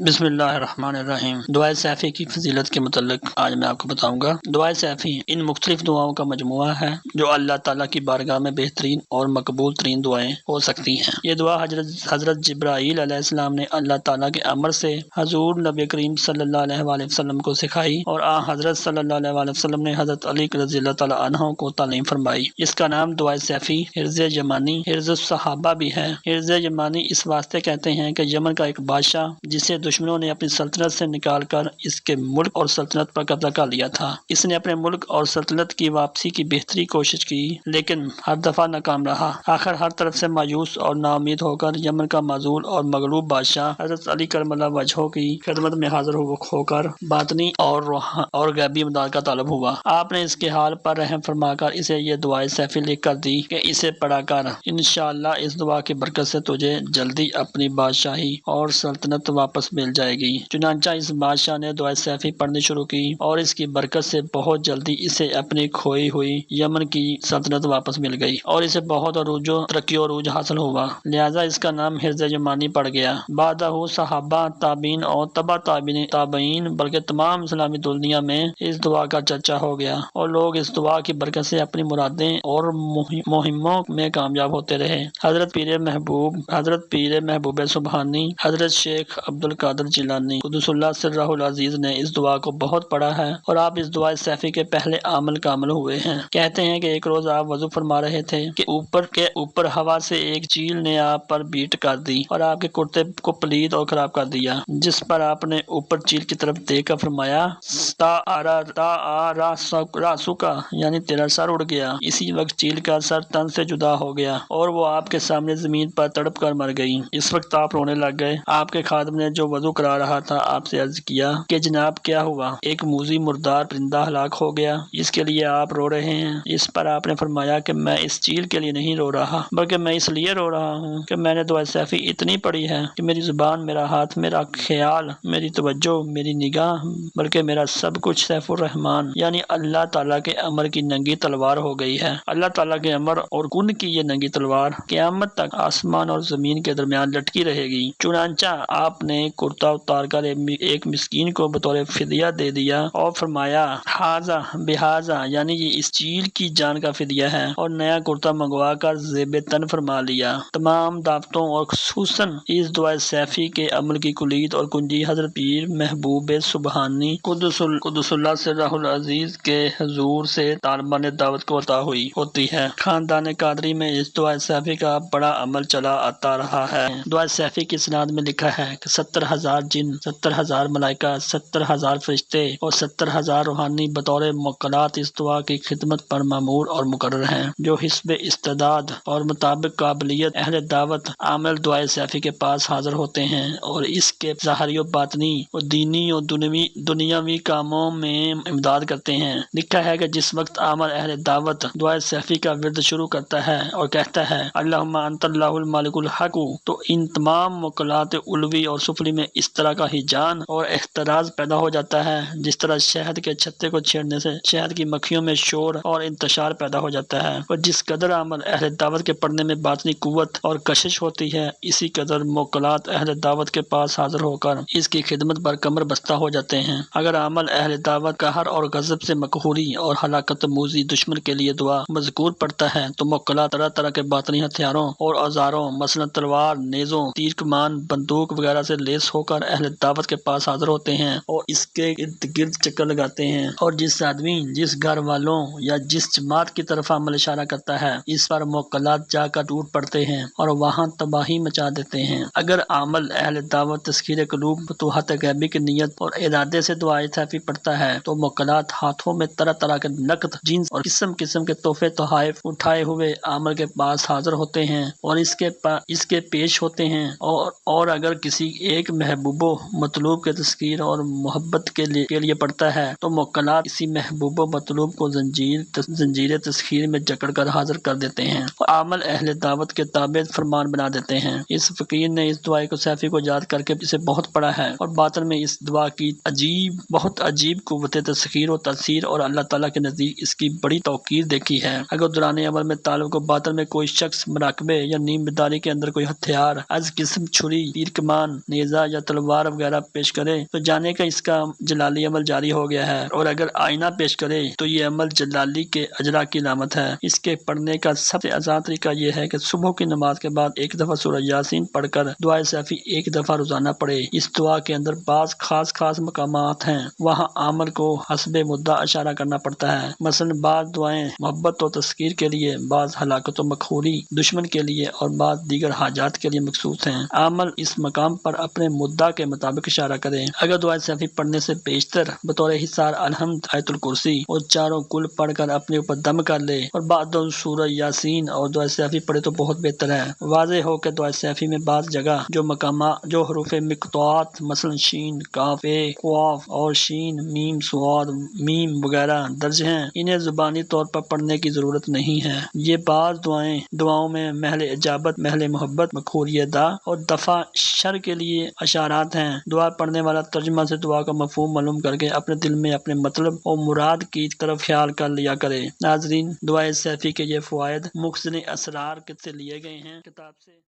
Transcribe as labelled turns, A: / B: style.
A: بسم اللہ الرحمن الرحیم۔ دعائے سیفی کی فضیلت کے متعلق آج میں آپ کو بتاؤں گا۔ دعائے سیفی ان مختلف دعاؤں کا مجموعہ ہے جو اللہ تعالیٰ کی بارگاہ میں بہترین اور مقبول ترین دعائیں ہو سکتی ہیں۔ یہ دعا حضرت جبرائیل علیہ السلام نے اللہ تعالیٰ کے امر سے حضور نبی کریم صلی اللہ علیہ وآلہ وسلم کو سکھائی، اور حضرت صلی اللہ علیہ وآلہ وسلم نے حضرت علی رضی اللہ تعالیٰ عنہ کو تعلیم فرمائی۔ اس کا نام دعائے سیفی، حرز یمانی، حرز الصحابہ بھی ہے۔ حرز یمانی اس واسطے کہتے ہیں کہ یمن کا ایک بادشاہ جسے دشمنوں نے اپنی سلطنت سے نکال کر اس کے ملک اور سلطنت پر قبضہ کر لیا تھا، اس نے اپنے ملک اور سلطنت کی واپسی کی بہتری کوشش کی لیکن ہر دفعہ ناکام رہا۔ آخر ہر طرف سے مایوس اور نا امید ہو کر یمن کا معزول اور مغلوب بادشاہ حضرت علی کرم اللہ وجہہ کی خدمت میں حاضر ہو کر باطنی اور غیبی امداد کا طالب ہوا۔ آپ نے اس کے حال پر رحم فرما کر اسے یہ دعائے سیفی لکھ کر دی کہ اسے پڑھا کر انشاءاللہ اس دعا کی برکت سے تجھے جلدی اپنی بادشاہی اور سلطنت واپس مل جائے گی۔ چنانچہ اس بادشاہ نے دعائے سیفی پڑھنی شروع کی اور اس کی برکت سے بہت جلدی اسے اپنی کھوئی ہوئی یمن کی سلطنت واپس مل گئی اور اسے بہت ترقی و عروج حاصل ہوا، لہذا اس کا نام حرز یمانی پڑ گیا۔ بعدہ صحابہ، تابعین اور تبع تابعین بلکہ تمام اسلامی دنیا میں اس دعا کا چرچا ہو گیا اور لوگ اس دعا کی برکت سے اپنی مرادیں اور مہموں میں کامیاب ہوتے رہے۔ حضرت پیر محبوب سبحانی، حضرت شیخ عبد القادر جیلانی قدس اللہ سرہ العزیز نے اس دعا کو بہت پڑھا ہے اور آپ اس دعائے سیفی کے پہلے عامل کامل ہوئے ہیں۔ کہتے ہیں کہ ایک روز آپ وضو فرما رہے تھے کہ اوپر ہوا سے ایک چیل نے آپ پر بیٹ کر دی اور آپ کے کرتے کو پلید اور خراب کر دیا، جس پر آپ نے اوپر چیل کی طرف دیکھ کر فرمایا راسو کا، یعنی تیرا سر اڑ گیا۔ اسی وقت چیل کا سر تن سے جدا ہو گیا اور وہ آپ کے سامنے زمین پر تڑپ کر مر گئی۔ اس وقت آپ رونے لگ گئے۔ آپ کے خادم نے جو وضو کرا رہا تھا آپ سے عرض کیا کہ جناب کیا ہوا؟ ایک موذی مردار پرندہ ہلاک ہو گیا، اس کے لیے آپ رو رہے ہیں؟ اس پر آپ نے فرمایا کہ میں اس چیل کے لیے نہیں رو رہا بلکہ میں اس لیے رو رہا ہوں کہ میں نے دعائے سیفی اتنی پڑھی ہے کہ میری زبان، میرا ہاتھ، میرا خیال، میری توجہ، میری نگاہ، بلکہ میرا سب کچھ سیف الرحمان یعنی اللہ تعالیٰ کے امر کی ننگی تلوار ہو گئی ہے۔ اللہ تعالیٰ کے امر اور کن کی یہ ننگی تلوار قیامت تک آسمان اور زمین کے درمیان لٹکی رہے گی۔ چنانچہ آپ نے کرتا اتار کر ایک مسکین کو بطور فدیہ دے دیا اور فرمایا ہاذا بہذا، یعنی یہ اس چیل کی جان کا فدیہ ہے، اور نیا کرتا منگوا کر زیب تن فرما لیا۔ تمام دعوتوں اور خصوصاً اس دعائے سیفی کے عمل کی کلید اور کنجی حضرت پیر محبوب سبحانی قدس اللہ سرہ العزیز کے حضور سے طالبان دعوت کو عطا ہوتی ہے۔ خاندان قادری میں اس دعائے سیفی کا بڑا عمل چلا آتا رہا ہے۔ دعائے سیفی کی اسناد میں لکھا ہے کہ 70,000 جن، 70,000 ملائکہ، 70,000 فرشتے اور 70,000 روحانی بطور موکلات اس دعا کی خدمت پر مامور اور مقرر ہیں، جو حسب استعداد اور مطابق قابلیت اہل دعوت عامل دعائے سیفی کے پاس حاضر ہوتے ہیں اور اس کے ظاہری و باطنی اور دینی اور دنیاوی کاموں میں امداد کرتے ہیں۔ لکھا ہے کہ جس وقت عامل اہل دعوت دعائے سیفی کا ورد شروع کرتا ہے اور کہتا ہے اللہم انت اللہ المالک الحق، تو ان تمام موکلات علوی اور سفلی میں اس طرح کا ہیجان اور احتراز پیدا ہو جاتا ہے جس طرح شہد کے چھتے کو چھیڑنے سے شہد کی مکھیوں میں شور اور انتشار پیدا ہو جاتا ہے، اور جس قدر عمل اہل دعوت کے پڑھنے میں باطنی قوت اور کشش ہوتی ہے، اسی قدر موکلات اہل دعوت کے پاس حاضر ہو کر اس کی خدمت پر کمر بستہ ہو جاتے ہیں۔ اگر عمل اہل دعوت قہر اور غضب سے مقہوری اور ہلاکت موذی دشمن کے لیے دعا مذکور پڑتا ہے تو موکلات طرح طرح کے باطنی ہتھیاروں اور اوزاروں مثلا تلوار، نیزوں، تیر کمان، بندوق وغیرہ سے لیس ہو کر اہل دعوت کے پاس حاضر ہوتے ہیں اور اس کے ارد گرد چکر لگاتے ہیں، اور جس آدمی، جس گھر والوں یا جس جماعت کی طرف عمل اشارہ کرتا ہے اس پر موکلات جا کر ٹوٹ پڑتے ہیں اور وہاں تباہی مچا دیتے ہیں۔ اگر عمل اہل دعوت تسخیر قلوب، فتوحات غیبی کی نیت اور ارادے سے دعائے سیفی پڑھتا ہے تو موکلات ہاتھوں میں طرح طرح کے نقد، جنس اور قسم قسم کے تحفے تحائف اٹھائے ہوئے عامل کے پاس حاضر ہوتے ہیں اور اس کے پیش ہوتے ہیں، اور اگر کسی ایک محبوب و مطلوب کے تذکیر اور محبت کے لیے پڑھتا ہے تو موکلات اسی محبوب و مطلوب کو زنجیر تسخیر میں جکڑ کر حاضر کر دیتے ہیں اور عامل اہل دعوت کے تابع فرمان بنا دیتے ہیں۔ اس فقیر نے اس دعائے کو سیفی کو یاد کر کے اسے بہت پڑھا ہے اور باطن میں اس دعا کی بہت عجیب قوت تسخیر و تاثیر اور اللہ تعالیٰ کے نزدیک اس کی بڑی توقیر دیکھی ہے۔ اگر دوران عمل میں طالب کو باطن میں کوئی شخص مراقبے یا نیم بیداری کے اندر کوئی ہتھیار از قسم چھری، تیر کمان، نیزہ یا تلوار وغیرہ پیش کرے تو جانے کا اس کا جلالی عمل جاری ہو گیا ہے، اور اگر آئینہ پیش کرے تو یہ عمل جلالی کے اجرا کی علامت ہے۔ اس کے پڑھنے کا سب سے آسان طریقہ یہ ہے کہ صبح کی نماز کے بعد ایک دفعہ سورہ یاسین پڑھ کر دعائے سیفی ایک دفعہ روزانہ پڑھے۔ اس دعا کے اندر بعض خاص مقامات ہیں، وہاں عامل کو حسب مدعا اشارہ کرنا پڑتا ہے۔ مثلا بعض دعائیں محبت و تذکیر کے لیے، بعض ہلاکت و مکھوری دشمن کے لیے، اور بعض دیگر حاجات کے لیے مخصوص ہیں۔ عامل اس مقام پر اپنے مدعا کے مطابق اشارہ کرے۔ اگر دعائے سیفی پڑھنے سے بیشتر بطور حصار الحمد، آیت الکرسی اور چاروں کل پڑھ کر اپنے اوپر دم کر لے اور بعد سورہ یاسین اور دعائے سیفی پڑھے تو بہت بہتر ہے۔ واضح ہو کہ دعائے سیفی میں بعض جگہ جو مقامات جو حروف مقطوعات مثلا شین، کاف، قاف اور شین، میم، صاد، میم وغیرہ درج ہیں، انہیں زبانی طور پر پڑھنے کی ضرورت نہیں ہے۔ یہ بعض دعاؤں میں محل اجابت، محل محبت، مکھوریہ دا اور دفع شر کے لیے اشارات ہیں۔ دعا پڑھنے والا ترجمہ سے دعا کا مفہوم معلوم کر کے اپنے دل میں اپنے مطلب اور مراد کی طرف خیال کر لیا کرے۔ ناظرین، دعائے سیفی کے یہ فوائد مخزن اسرار سے لیے گئے ہیں کتاب سے۔